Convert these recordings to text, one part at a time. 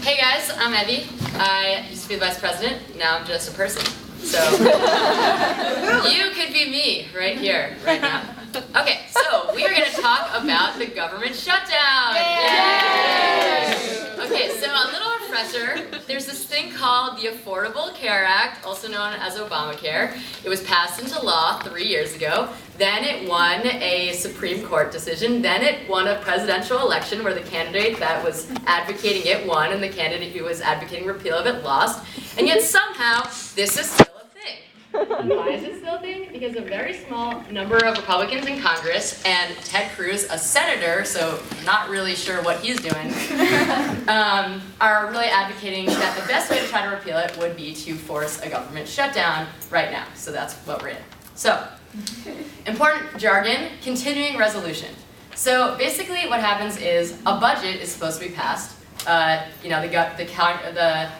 Hey guys, I'm Evvie. I used to be the vice president, now I'm just a person. So, you could be me right here, right now. Okay, so we are going to talk about the government shutdown. Yay! Okay, so a little refresher. There's this thing called the Affordable Care Act, also known as Obamacare. It was passed into law 3 years ago. Then it won a Supreme Court decision. Then it won a presidential election where the candidate that was advocating it won and the candidate who was advocating repeal of it lost. And yet somehow this is still a thing. Why is it still a thing? Because a very small number of Republicans in Congress and Ted Cruz, a senator, so not really sure what he's doing, are really advocating that the best way to try to repeal it would be to force a government shutdown right now. So that's what we're in. So, important jargon, continuing resolution. So basically what happens is a budget is supposed to be passed. The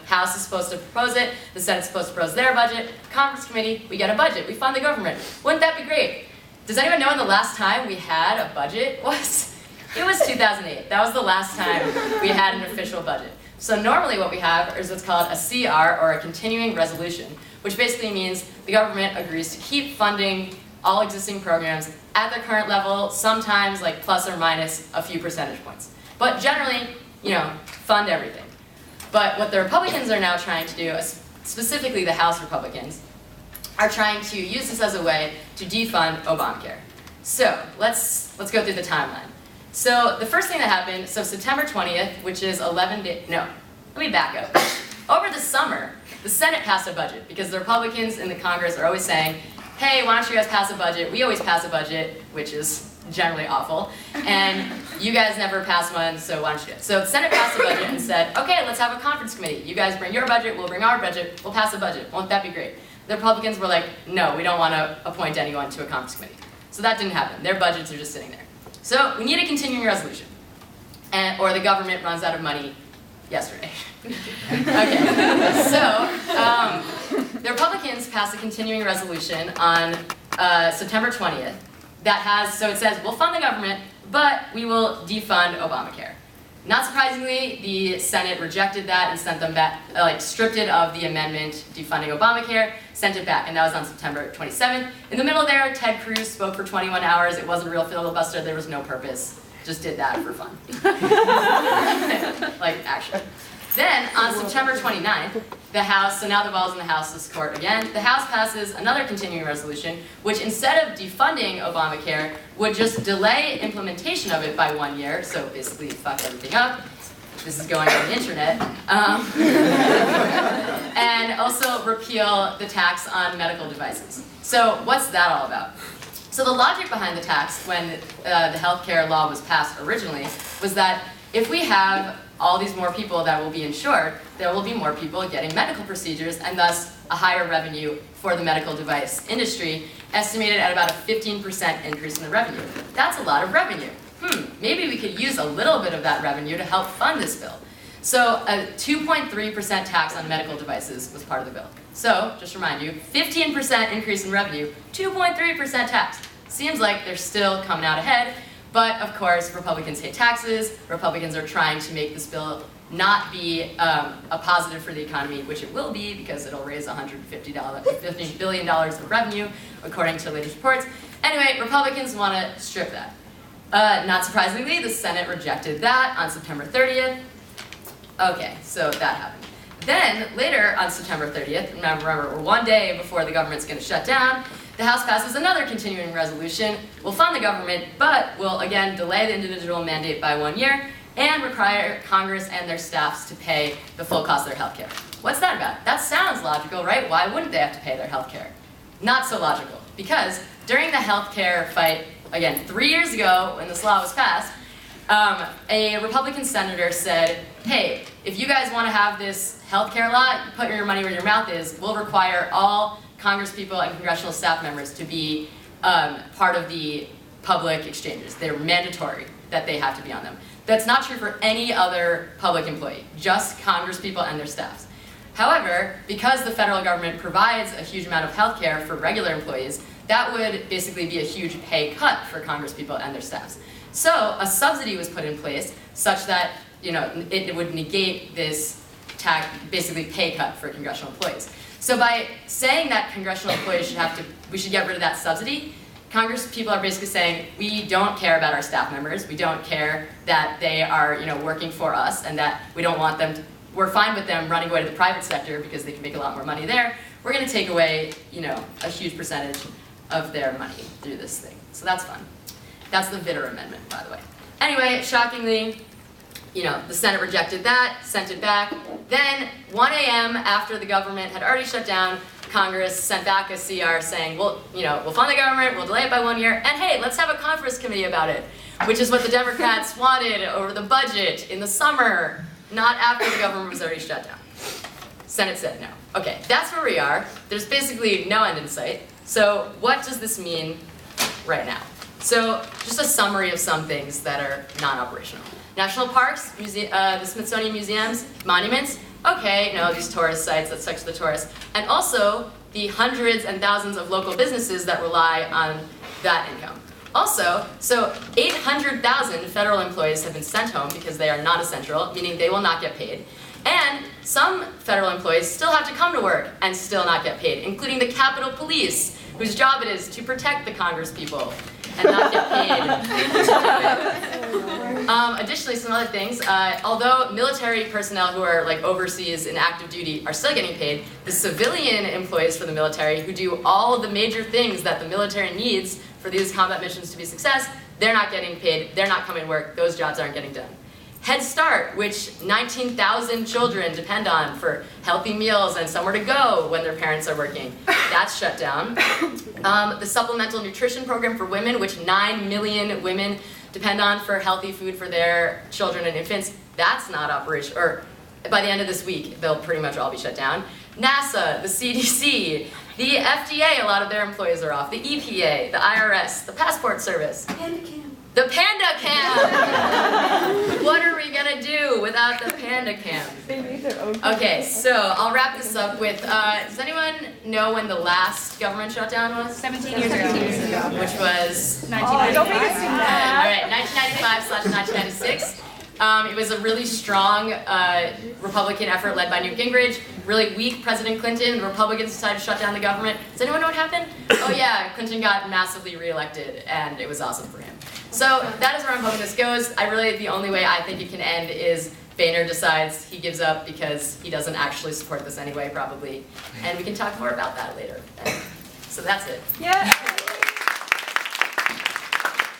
House is supposed to propose it, the Senate's supposed to propose their budget, Conference Committee, we get a budget, we fund the government. Wouldn't that be great? Does anyone know when the last time we had a budget was? It was 2008. That was the last time we had an official budget. So normally what we have is what's called a CR, or a continuing resolution, which basically means the government agrees to keep funding all existing programs at their current level, sometimes like plus or minus a few percentage points. But generally, fund everything. But what the Republicans are now trying to do, specifically the House Republicans, are trying to use this as a way to defund Obamacare. So let's go through the timeline. So the first thing that happened, so September 20th, which is 11 days, no, let me back up. Over the summer, the Senate passed a budget because the Republicans in the Congress are always saying, hey, why don't you guys pass a budget? We always pass a budget, which is generally awful, and you guys never pass one, so why don't you do it? So the Senate passed a budget and said, okay, let's have a conference committee. You guys bring your budget, we'll bring our budget, we'll pass a budget. Won't that be great? The Republicans were like, no, we don't want to appoint anyone to a conference committee. So that didn't happen. Their budgets are just sitting there. So we need a continuing resolution, or the government runs out of money yesterday. Okay, so the Republicans passed a continuing resolution on September 20th that has, so it says, we'll fund the government, but we will defund Obamacare. Not surprisingly, the Senate rejected that and sent them back, stripped it of the amendment defunding Obamacare, sent it back, and that was on September 27th. In the middle there, Ted Cruz spoke for 21 hours. It wasn't a real filibuster, there was no purpose. Just did that for fun. Actually. Then, on September 29th, the House, so now the ball's in the House's court again, the House passes another continuing resolution, which instead of defunding Obamacare, would just delay implementation of it by 1 year, so basically fuck everything up. This is going on the internet. And also repeal the tax on medical devices. So what's that all about? So the logic behind the tax when the healthcare law was passed originally was that if we have all these more people that will be insured, there will be more people getting medical procedures and thus a higher revenue for the medical device industry, estimated at about a 15% increase in the revenue. That's a lot of revenue. Maybe we could use a little bit of that revenue to help fund this bill. So a 2.3% tax on medical devices was part of the bill. So, just to remind you, 15% increase in revenue, 2.3% tax. Seems like they're still coming out ahead. But of course, Republicans hate taxes. Republicans are trying to make this bill not be a positive for the economy, which it will be because it'll raise $150 billion of revenue, according to latest reports. Anyway, Republicans want to strip that. Not surprisingly, the Senate rejected that on September 30th. Okay, so that happened. Then, later on September 30th, remember, we're 1 day before the government's going to shut down, the House passes another continuing resolution. We'll fund the government, but we'll again delay the individual mandate by 1 year and require Congress and their staffs to pay the full cost of their health care. What's that about? That sounds logical, right? Why wouldn't they have to pay their health care? Not so logical, because during the health care fight, again, 3 years ago when this law was passed, a Republican senator said, hey, if you guys want to have this health care law, put your money where your mouth is, we'll require all Congress people and congressional staff members to be part of the public exchanges. They're mandatory that they have to be on them. That's not true for any other public employee, just Congress people and their staffs. However, because the federal government provides a huge amount of health care for regular employees, that would basically be a huge pay cut for Congress people and their staffs. So a subsidy was put in place such that it would negate this basically pay cut for congressional employees. So by saying that congressional employees we should get rid of that subsidy, Congress people are basically saying, we don't care about our staff members, we don't care that they are working for us, and that we don't want them we're fine with them running away to the private sector because they can make a lot more money there. We're going to take away a huge percentage of their money through this thing. So that's fun. That's the Vitter Amendment, by the way. Anyway, shockingly, the Senate rejected that, sent it back. Then 1 a.m. after the government had already shut down, Congress sent back a CR saying, we'll fund the government, we'll delay it by 1 year, and hey, let's have a conference committee about it, which is what the Democrats wanted over the budget in the summer, not after the government was already shut down. Senate said no. Okay, that's where we are. There's basically no end in sight. So what does this mean right now? So just a summary of some things that are non-operational. National parks, the Smithsonian museums, monuments, okay, no, these tourist sites, that sucks for the tourists. And also the hundreds and thousands of local businesses that rely on that income. Also, so 800,000 federal employees have been sent home because they are not essential, meaning they will not get paid. And some federal employees still have to come to work and still not get paid, including the Capitol Police, whose job it is to protect the Congresspeople and not get paid. Additionally, some other things, although military personnel who are overseas in active duty are still getting paid, the civilian employees for the military who do all the major things that the military needs for these combat missions to be a success, they're not getting paid, they're not coming to work, those jobs aren't getting done. Head Start, which 19,000 children depend on for healthy meals and somewhere to go when their parents are working, that's shut down. The Supplemental Nutrition Program for Women, which 9 million women depend on for healthy food for their children and infants, that's not operational, or by the end of this week, they'll pretty much all be shut down. NASA, the CDC, the FDA, a lot of their employees are off, the EPA, the IRS, the Passport Service. The Panda Cam! What are we gonna do without the Panda Cam? They made their own. Okay, so I'll wrap this up with, does anyone know when the last government shutdown was? 17 years ago. Which was? 1995. Don't make us do that. All right, 1995/1996. It was a really strong Republican effort led by Newt Gingrich. Really weak President Clinton. The Republicans decided to shut down the government. Does anyone know what happened? Oh yeah, Clinton got massively reelected, and it was awesome for him. So that is where I'm hoping this goes. The only way I think it can end is Boehner decides he gives up because he doesn't actually support this anyway, probably. And we can talk more about that later. So that's it. Yeah.